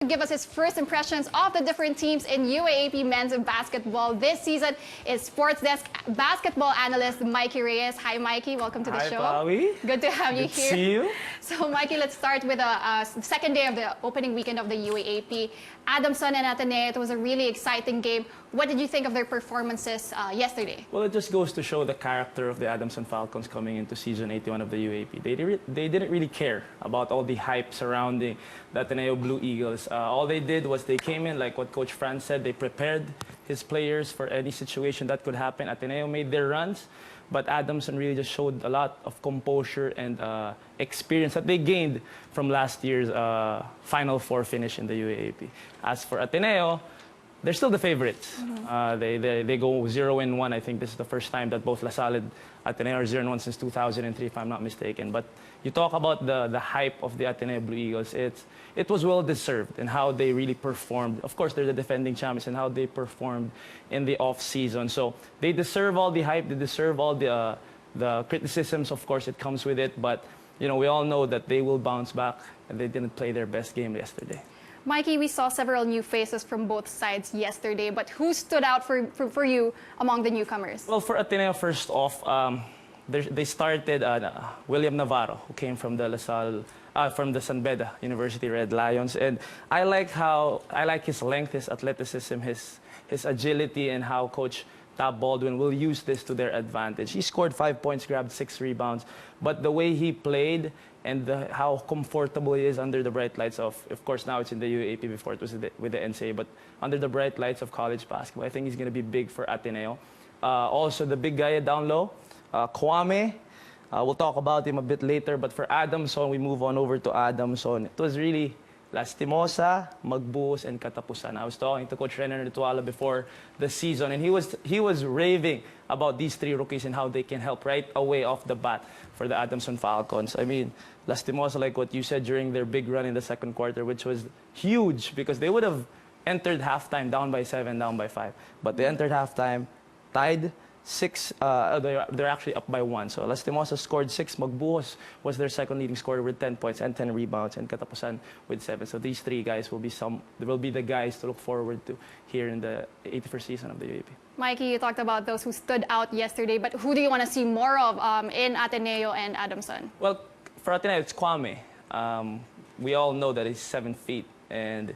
Give us his first impressions of the different teams in UAAP men's basketball this season is Sports Desk basketball analyst Mikee Reyes. Hi, Mikee. Welcome to the show. Hi, Pawi. Good to have you Good here. To see you. So, Mikee, let's start with the second day of the opening weekend of the UAAP. ADAMSON and ATENEO. It was a really exciting game. What did you think of their performances yesterday? Well, it just goes to show the character of the ADAMSON Falcons coming into season 81 of the UAAP. They didn't really care about all the hype surrounding the ATENEO Blue Eagles. All they did was they came in, like what Coach Franz said, they prepared his players for any situation that could happen. ATENEO made their runs, but ADAMSON really just showed a lot of composure and experience that they gained from last year's Final Four finish in the UAAP. As for ATENEO, they're still the favorites. They go 0-1. I think this is the first time that both LaSalle and ATENEO are 0-1 since 2003, if I'm not mistaken. But you talk about the hype of the ATENEO Blue Eagles. It was well deserved and how they really performed. Of course, they're the defending champions and how they performed in the off season. So they deserve all the hype. They deserve all the criticisms. Of course, it comes with it. But you know, we all know that they will bounce back, and they didn't play their best game yesterday. Mikee, we saw several new faces from both sides yesterday, but who stood out for you among the newcomers? Well, for ATENEO, first off, they started William Navarro, who came from the LaSalle, from the San Beda University Red Lions, and I like his length, his athleticism, his agility, and how Coach Tab Baldwin will use this to their advantage. He scored 5 points, grabbed 6 rebounds, but the way he played and how comfortable he is under the bright lights of course, now it's in the UAAP, before it was with the NCAA, but under the bright lights of college basketball, I think he's going to be big for ATENEO. Also, the big guy down low, Kwame. We'll talk about him a bit later, but for ADAMSON, we move on over to ADAMSON. It was really lastimosa, magbuhos, and katapusan. I was talking to Coach Renner Rituala before the season, and he was raving about these three rookies and how they can help right away off the bat for the ADAMSON Falcons. I mean, lastimosa, like what you said, during their big run in the second quarter, which was huge because they would have entered halftime down by 7, down by 5. But they entered halftime tied 6, they're actually up by 1. So Lastimosa scored 6. Magbuhos was their second leading scorer with 10 points and 10 rebounds, and Katapusan with 7. So these three guys will be the guys to look forward to here in the 81st season of the UAP. Mikee, you talked about those who stood out yesterday, but who do you want to see more of in ATENEO and ADAMSON? Well, for ATENEO, it's Kwame. We all know that he's 7 feet, and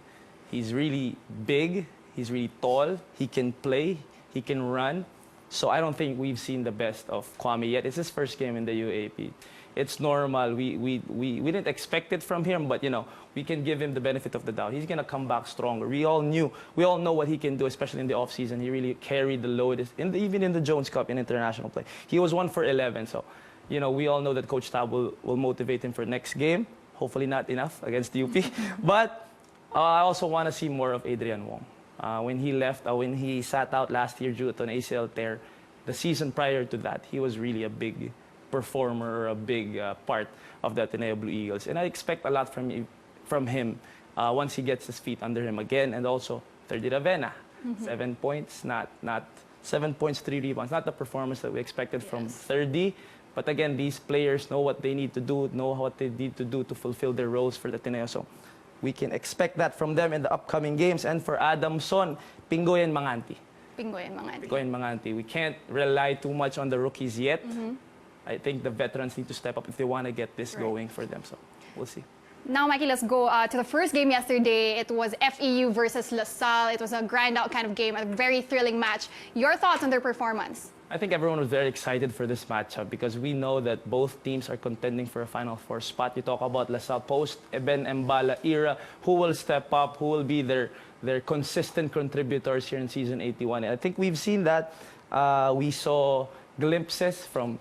he's really big, he's really tall, he can play, he can run. So I don't think we've seen the best of Kwame yet. It's his first game in the UAAP. It's normal. We didn't expect it from him, but you know, we can give him the benefit of the doubt. He's gonna come back stronger. We all know what he can do, especially in the offseason. He really carried the load, even in the Jones Cup in international play. He was 1 for 11. So, you know, we all know that Coach Tab will motivate him for next game. Hopefully not enough against UP. But I also want to see more of Adrian Wong. When he left, when he sat out last year due to an ACL tear, the season prior to that, he was really a big performer, a big part of the ATENEO Blue Eagles. And I expect a lot from him once he gets his feet under him again. And also, Thirdy Ravena, 7 points, not 7 points, 3 rebounds, not the performance that we expected from Thirdy. But again, these players know what they need to do, know what they need to do to fulfill their roles for the ATENEO. So we can expect that from them in the upcoming games. And for ADAMSON, Pingoy and Manganti. Pingoy and Manganti. Pingoy and Manganti. We can't rely too much on the rookies yet. I think the veterans need to step up if they want to get this going for them. So we'll see. Now, Mikee, let's go to the first game yesterday. It was FEU versus LaSalle. It was a grind-out kind of game, a very thrilling match. Your thoughts on their performance? I think everyone was very excited for this matchup because we know that both teams are contending for a Final Four spot. You talk about LaSalle post Eben Mbala era, who will step up, who will be their consistent contributors here in season 81. And I think we've seen that. We saw glimpses from,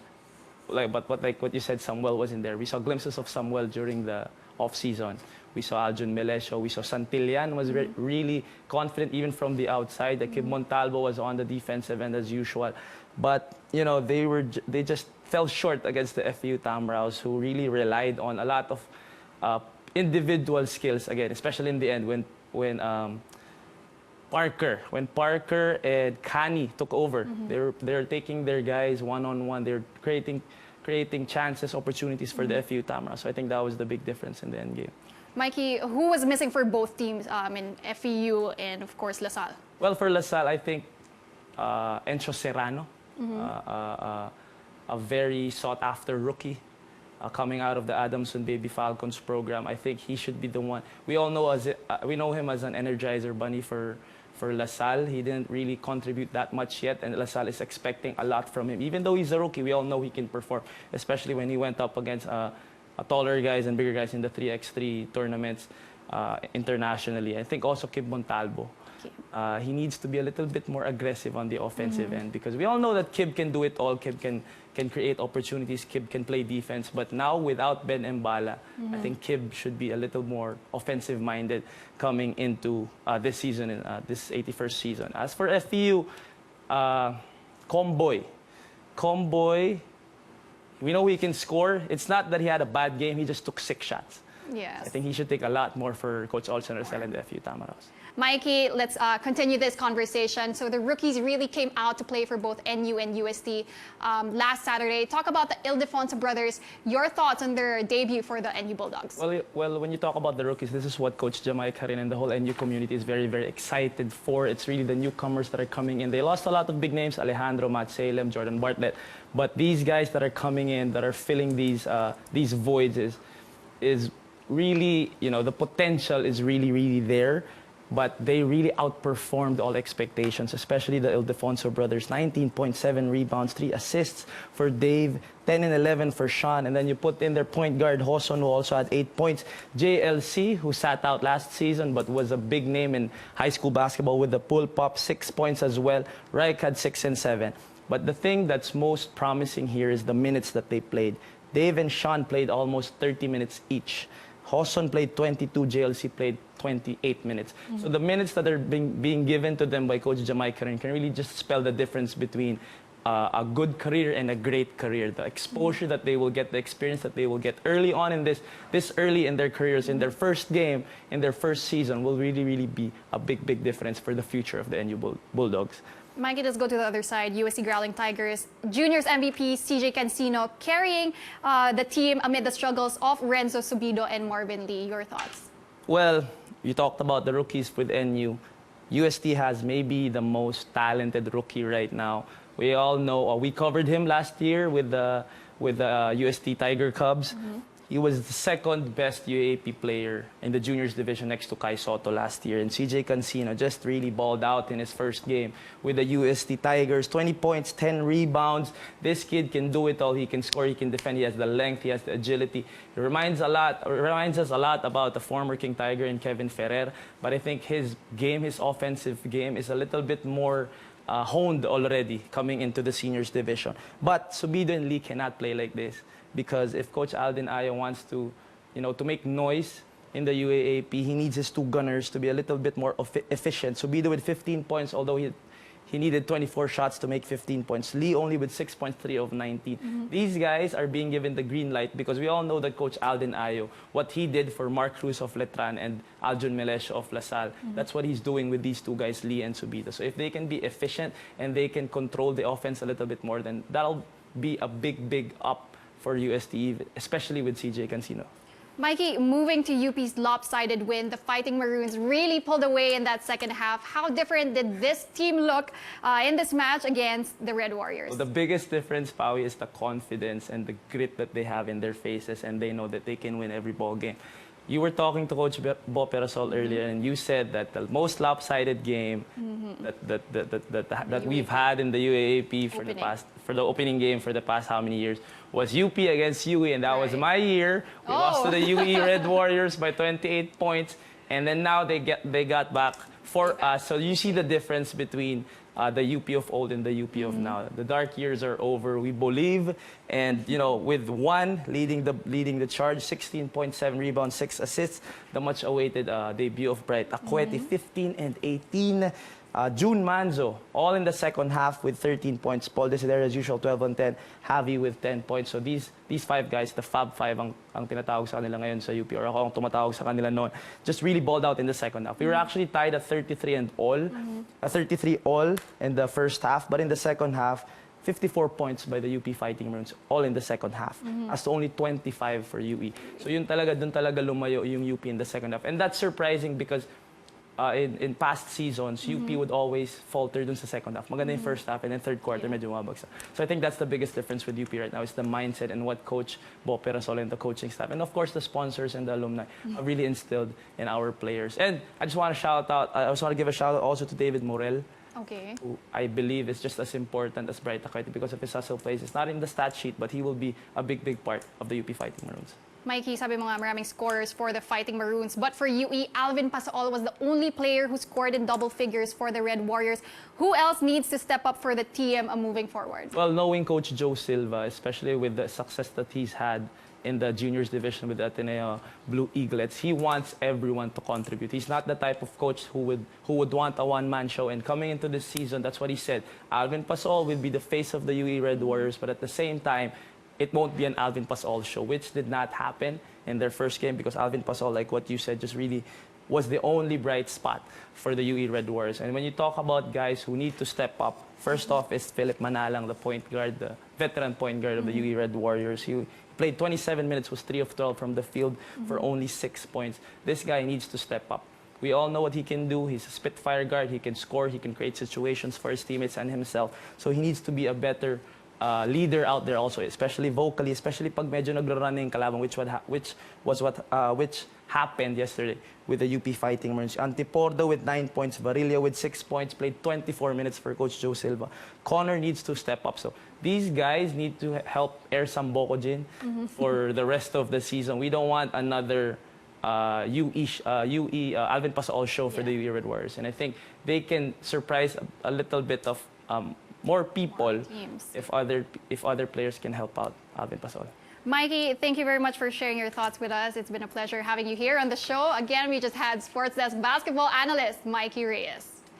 like what you said, Samuel was in there. We saw glimpses of Samuel during the off-season. We saw Aljun Melesio. We saw Santillan was really confident even from the outside. The Kid Montalvo was on the defensive end as usual. But, you know, they just fell short against the FEU Tamraos, who really relied on a lot of individual skills, again, especially in the end when Parker and Kani took over. They're taking their guys one-on-one. They're creating chances, opportunities for the FEU Tamraos. So I think that was the big difference in the end game. Mikey, who was missing for both teams in FEU and, of course, LaSalle? Well, for LaSalle, I think Encho Serrano, a very sought-after rookie coming out of the ADAMSON Baby Falcons program. I think he should be the one. We all know we know him as an energizer bunny for LaSalle. He didn't really contribute that much yet, and LaSalle is expecting a lot from him. Even though he's a rookie, we all know he can perform, especially when he went up against taller guys and bigger guys in the 3x3 tournaments internationally. I think also Kib Montalvo. He needs to be a little bit more aggressive on the offensive end, because we all know that Kib can do it all. Kib can create opportunities. Kib can play defense. But now without Ben Mbala, I think Kib should be a little more offensive-minded coming into this season, this 81st season. As for FEU, Comboy, we know he can score. It's not that he had a bad game. He just took 6 shots. Yes. I think he should take a lot more for Coach Olson Rosell and the FEU Tamaraws. Mikey, let's continue this conversation. So the rookies really came out to play for both NU and UST last Saturday. Talk about the ILDEFONSO brothers. Your thoughts on their debut for the NU Bulldogs? Well, when you talk about the rookies, this is what Coach Jamaica and the whole NU community is very, very excited for. It's really the newcomers that are coming in. They lost a lot of big names, Alejandro, Matt Salem, Jordan Bartlett. But these guys that are coming in, that are filling these voids is really, the potential is really, really there. But they really outperformed all expectations, especially the ILDEFONSO brothers. 19.7 rebounds, 3 assists for Dave, 10 and 11 for Sean. And then you put in their point guard, Hoson, who also had 8 points. JLC, who sat out last season but was a big name in high school basketball with the pull pop, 6 points as well. Reich had 6 and 7. But the thing that's most promising here is the minutes that they played. Dave and Sean played almost 30 minutes each. Hoson played 22, JLC played 28 minutes. So the minutes that are being given to them by Coach Jamaica can really just spell the difference between a good career and a great career. The exposure that they will get, the experience that they will get early on in this early in their careers, in their first game, in their first season, will really, really be a big, big difference for the future of the NU Bulldogs. Mikey, let's go to the other side. USC Growling Tigers, Juniors MVP CJ Cancino carrying the team amid the struggles of Renzo Subido and Marvin Lee. Your thoughts? Well, you talked about the rookies with NU. UST has maybe the most talented rookie right now. We all know, we covered him last year with the UST Tiger Cubs. He was the second best UAAP player in the juniors division next to Kai Soto last year. And CJ Cancino just really balled out in his first game with the UST Tigers. 20 points, 10 rebounds. This kid can do it all. He can score, he can defend, he has the length, he has the agility. It reminds us a lot about the former King Tiger and Kevin Ferrer. But I think his game, his offensive game, is a little bit more honed already coming into the seniors division. But Subido and Lee cannot play like this. Because if Coach Alden Ayo wants to, to make noise in the UAAP, he needs his 2 gunners to be a little bit more efficient. Subido with 15 points, although he needed 24 shots to make 15 points. Lee only with 6.3 of 19. These guys are being given the green light because we all know that Coach Alden Ayo, what he did for Mark Cruz of Letran and Aljun Melesh of LaSalle, that's what he's doing with these 2 guys, Lee and Subido. So if they can be efficient and they can control the offense a little bit more, then that'll be a big, big up for UST, especially with CJ Cancino. Mikey, moving to UP's lopsided win, the Fighting Maroons really pulled away in that second half. How different did this team look in this match against the Red Warriors? Well, the biggest difference, Pawi, is the confidence and the grit that they have in their faces, and they know that they can win every ball game. You were talking to Coach Bo Perasol earlier, and you said that the most lopsided game that we've had in the UAAP for the opening game for the past how many years was UP against UE, and that was my year. We lost to the UE Red Warriors by 28 points, and then now they got back for us. So you see the difference between the UP of old and the UP of now. The dark years are over, we believe, and with one leading the charge, 16.7 rebounds, 6 assists, the much awaited debut of Bright Akwete, 15 and 18. June Manzo, all in the second half with 13 points. Paul Desiderio, as usual, 12 and 10. Javi with 10 points. So these 5 guys, the Fab 5 ang tinatawag sa kanila ngayon sa UP, or ako ang tumatawag sa kanila noon, just really balled out in the second half. We were actually tied at 33 and all, 33 all in the first half, but in the second half, 54 points by the UP Fighting Maroons, all in the second half, as to only 25 for UE. So yun talaga, dun talaga lumayo yung UP in the second half. And that's surprising because in past seasons, UP would always falter dun sa second half. Maganda yung first half, and then third quarter, medyo mabagsak. So I think that's the biggest difference with UP right now, is the mindset and what Coach Bo Perasol and the coaching staff, and of course the sponsors and the alumni have really instilled in our players. And I just want to give a shout out also to David Morel, Okay. who I believe is just as important as Bright Akoite because of his hustle plays. It's not in the stat sheet, but he will be a big part of the UP Fighting Maroons. Mikey, sabi mo nga maraming scorers for the Fighting Maroons. But for UE, Alvin Pasaol was the only player who scored in double figures for the Red Warriors. Who else needs to step up for the TM moving forward? Well, knowing Coach Joe Silva, especially with the success that he's had in the juniors division with the ATENEO Blue Eaglets, he wants everyone to contribute. He's not the type of coach who would want a one-man show. And coming into this season, that's what he said. Alvin Pasaol will be the face of the UE Red Warriors, but at the same time, it won't be an Alvin Pasaol show, which did not happen in their first game because Alvin Pasaol, like what you said, just really was the only bright spot for the UE Red Warriors. And when you talk about guys who need to step up, first off is Philip Manalang, the point guard, the veteran point guard of the UE Red Warriors. He played 27 minutes, was 3 of 12 from the field for only 6 points. This guy needs to step up. We all know what he can do. He's a spitfire guard. He can score. He can create situations for his teammates and himself. So he needs to be a better leader out there also, especially vocally, especially pag medyo nagro-running kalabang, which happened yesterday with the UP Fighting Maroons. Antipordo with 9 points, Varillo with 6 points, played 24 minutes for Coach Joe Silva. Connor needs to step up. So these guys need to help air some Bokojin for the rest of the season. We don't want another Alvin Pasaol show for the UE Red Warriors. And I think they can surprise a little bit of more people if other players can help out Alvin Pasaol. Mikey, thank you very much for sharing your thoughts with us. It's been a pleasure having you here on the show. Again, we just had Sports Desk basketball analyst Mikee Reyes.